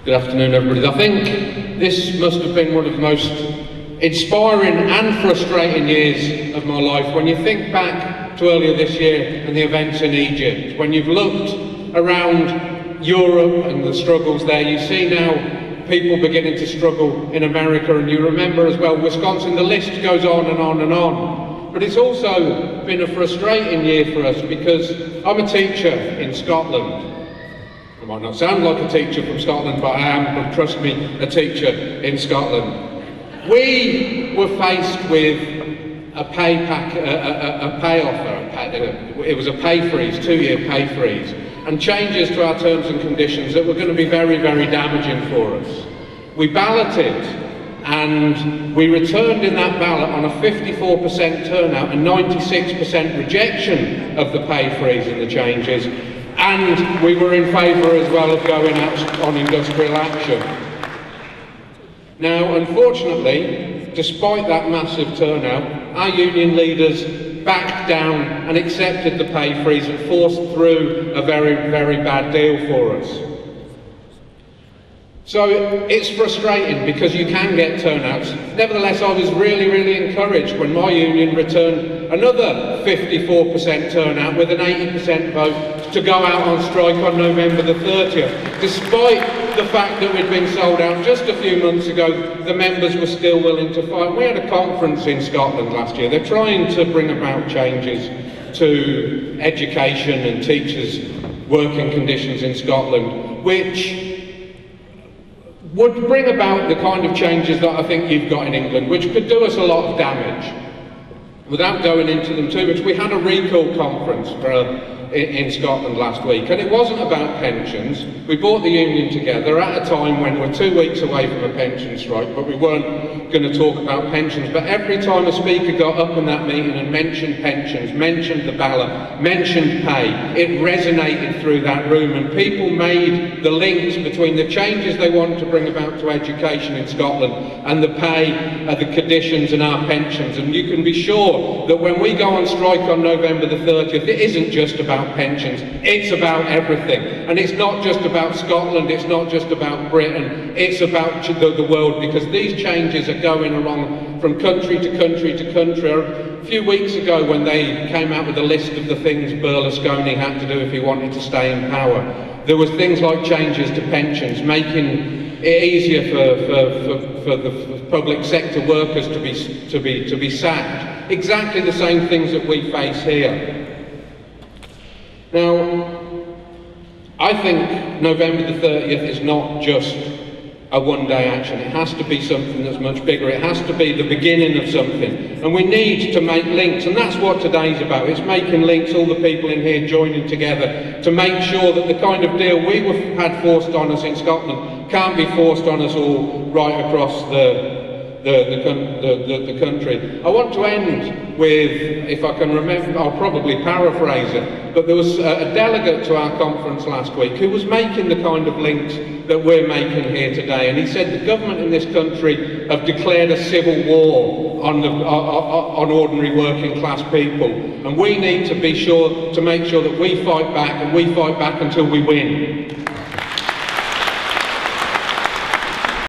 Good afternoon, everybody. I think this must have been one of the most inspiring and frustrating years of my life. When you think back to earlier this year and the events in Egypt, when you've looked around Europe and the struggles there, you see now people beginning to struggle in America, and you remember as well Wisconsin. The list goes on and on and on. But it's also been a frustrating year for us because I'm a teacher in Scotland. I might not sound like a teacher from Scotland, but I am, but trust me, a teacher in Scotland. We were faced with a pay offer. It was a pay freeze, 2-year pay freeze, and changes to our terms and conditions that were going to be very, very damaging for us. We balloted, and we returned in that ballot on a 54% turnout and 96% rejection of the pay freeze and the changes. And we were in favour as well of going out on industrial action. Now, unfortunately, despite that massive turnout, our union leaders backed down and accepted the pay freeze and forced through a very, very bad deal for us. So it's frustrating because you can get turnouts. Nevertheless, I was really, really encouraged when my union returned another 54% turnout with an 80% vote to go out on strike on November the 30th. Despite the fact that we'd been sold out just a few months ago, the members were still willing to fight. We had a conference in Scotland last year. They're trying to bring about changes to education and teachers' working conditions in Scotland, which would bring about the kind of changes that I think you've got in England, which could do us a lot of damage. Without going into them too much, we had a recall conference in Scotland last week, and it wasn't about pensions. We brought the union together at a time when we're 2 weeks away from a pension strike, but we weren't going to talk about pensions. But every time a speaker got up in that meeting and mentioned pensions, mentioned the ballot, mentioned pay, it resonated through that room, and people made the links between the changes they want to bring about to education in Scotland and the pay, the conditions and our pensions. And you can be sure that when we go on strike on November the 30th, it isn't just about pensions, it's about everything. And it's not just about Scotland, it's not just about Britain, it's about the world, because these changes are going along from country to country to country. A few weeks ago, when they came out with a list of the things Berlusconi had to do if he wanted to stay in power, there was things like changes to pensions, making it easier for the public sector workers to be sacked. Exactly the same things that we face here. Now, I think November the 30th is not just a one-day action. It has to be something that's much bigger. It has to be the beginning of something. And we need to make links, and that's what today's about. It's making links, all the people in here joining together to make sure that the kind of deal we had forced on us in Scotland can't be forced on us all right across the country. I want to end with, if I can remember, I'll probably paraphrase it, but there was a delegate to our conference last week who was making the kind of links that we're making here today, and he said the government in this country have declared a civil war on ordinary working class people, and we need to be sure to make sure that we fight back, and we fight back until we win.